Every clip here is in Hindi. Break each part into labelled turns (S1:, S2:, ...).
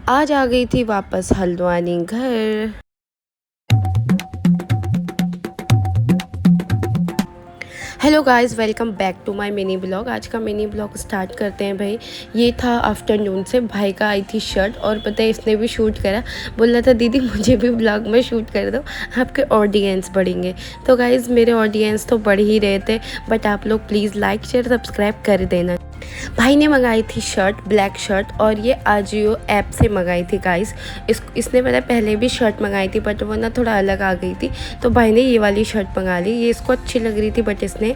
S1: आज आ गई थी वापस हल्द्वानी घर। Hello guys, welcome back to my mini blog. आज का मिनी ब्लॉग स्टार्ट करते हैं भाई। ये था आफ्टरनून से, भाई का आई थी शर्ट और पता है इसने भी शूट करा। बोल रहा था दीदी मुझे भी ब्लॉग में शूट कर दो, आपके ऑडियंस बढ़ेंगे। तो गाइस मेरे ऑडियंस तो बढ़ ही रहे थे, बट आप लोग प्लीज़ लाइक शेयर सब्सक्राइब कर देना। भाई ने मंगाई थी शर्ट, ब्लैक शर्ट, और ये आजियो ऐप से मंगाई थी गाइस। इसने मैंने पहले भी शर्ट मंगाई थी बट वो ना थोड़ा अलग आ गई थी, तो भाई ने ये वाली शर्ट मंगा ली। ये इसको अच्छी लग रही थी बट इसने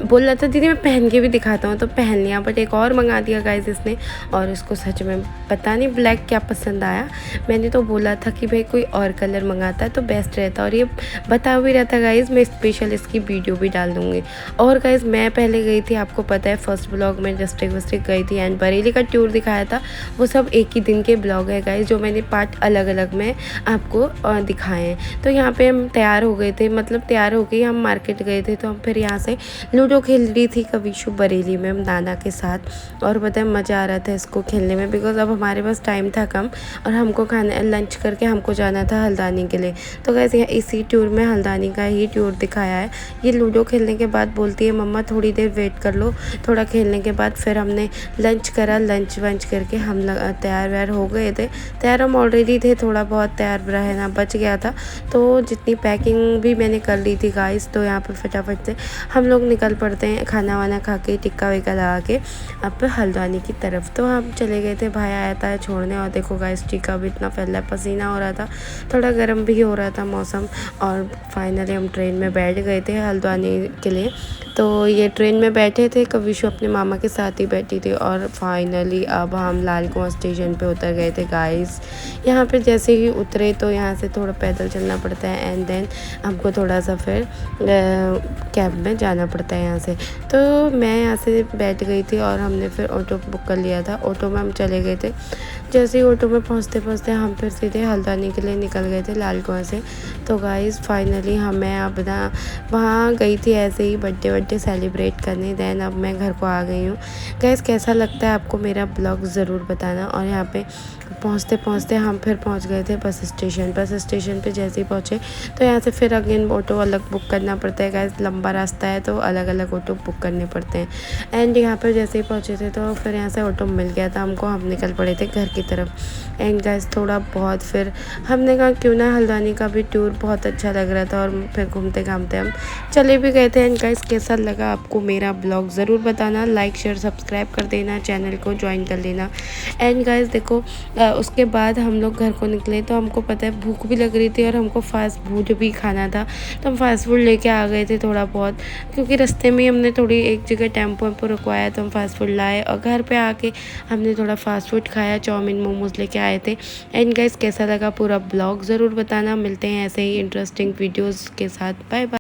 S1: बोल रहा था दीदी मैं पहन के भी दिखाता हूँ, तो पहन लिया। बट एक और मंगा दिया गाइस इसने, और इसको सच में पता नहीं ब्लैक क्या पसंद आया। मैंने तो बोला था कि भाई कोई और कलर मंगाता है तो बेस्ट रहता, और ये बता भी रहता गाइस। मैं स्पेशल इसकी वीडियो भी डाल दूँगी। और गाइस मैं पहले गई थी, आपको पता है फर्स्ट ब्लॉग में डिस्ट्रिक्ट विस्ट्रिक्ट गई थी एंड बरेली का टूर दिखाया था। वो सब एक ही दिन के ब्लॉग है गाइस, जो मैंने पार्ट अलग अलग में आपको दिखाए हैं। तो यहाँ पे हम तैयार हो गए थे, मतलब तैयार हो गए, हम मार्केट गए थे। तो हम फिर यहाँ से लूडो खेल रही थी कविशु बरेली में नाना के साथ, और पता है मज़ा आ रहा था इसको खेलने में, बिकॉज अब हमारे पास टाइम था कम और हमको खाना लंच करके हमको जाना था हल्द्वानी के लिए। तो गाइस यहाँ इसी टूर में हल्द्वानी का ही टूर दिखाया है। ये लूडो खेलने के बाद बोलती है मम्मा थोड़ी देर वेट कर लो, थोड़ा खेलने के बाद फिर हमने लंच करा। लंच वंच करके हम तैयार व्यार हो गए थे। तैयार हम ऑलरेडी थे, थोड़ा बहुत तैयार रहना बच गया था, तो जितनी पैकिंग भी मैंने कर ली थी गाइस। तो यहाँ पर फटाफट से हम लोग निकल पड़ते हैं खाना वाना खा के, टिक्का विक्का लगा के अब हल्द्वानी की तरफ। तो हम चले गए थे, भाई आया था छोड़ने। और देखो गाइस टीका भी इतना फैला, पसीना हो रहा था, थोड़ा गर्म भी हो रहा था मौसम। और फाइनली हम ट्रेन में बैठ गए थे हल्द्वानी के लिए। तो ये ट्रेन में बैठे थे, कविशु अपने मामा के साथ ही बैठी थी। और फाइनली अब हम लाल कुआं स्टेशन पे उतर गए थे गाइस। यहाँ पे जैसे ही उतरे तो यहाँ से थोड़ा पैदल चलना पड़ता है एंड देन हमको थोड़ा सा फिर कैब में जाना पड़ता है यहाँ से। तो मैं यहाँ से बैठ गई थी और हमने फिर ऑटो बुक कर लिया था। ऑटो में हम चले गए थे। जैसे ही ऑटो में पहुँचते पहुँचते हम फिर सीधे हल्द्वानी के लिए निकल गए थे लाल कुआं से। तो गाइस फाइनली मैं अपना वहाँ गई थी ऐसे ही बर्थडे सेलिब्रेट करने। देन अब मैं घर को आ गई हूँ। गाइस कैसा लगता है आपको मेरा ब्लॉग ज़रूर बताना। और यहाँ पे पहुँचते पहुँचते हम फिर पहुँच गए थे बस स्टेशन। बस स्टेशन पे जैसे ही पहुँचे तो यहाँ से फिर अगेन ऑटो अलग बुक करना पड़ता है गाइस, लंबा रास्ता है तो अलग अलग ऑटो बुक करने पड़ते हैं। एंड यहाँ पर जैसे ही पहुँचे थे तो फिर यहाँ से ऑटो मिल गया था हमको, हम निकल पड़े थे घर की तरफ। एंड गाइस थोड़ा बहुत फिर हमने कहा क्यों ना हल्द्वानी का भी टूर बहुत अच्छा लग रहा था, और फिर घूमते घामते हम चले भी गए थे। एंड गाइस कैसा लगा आपको मेरा ब्लॉग ज़रूर बताना, लाइक शेयर सब्सक्राइब कर देना, चैनल को ज्वाइन कर लेना। एंड गाइस देखो उसके बाद हम लोग घर को निकले तो हमको पता है भूख भी लग रही थी और हमको फास्ट फूड भी खाना था। तो हम फास्ट फूड लेके आ गए थे थोड़ा बहुत, क्योंकि रास्ते में हमने थोड़ी एक जगह टेम्पो वेम्पो रुकवाया तो हम फास्ट फूड लाए, और घर पे आके हमने थोड़ा फास्ट फूड खाया, चाउमीन मोमोज लेके आए थे। एंड गाइस कैसा लगा पूरा ब्लॉग ज़रूर बताना। मिलते हैं ऐसे ही इंटरेस्टिंग वीडियोज़ के साथ। Bye bye.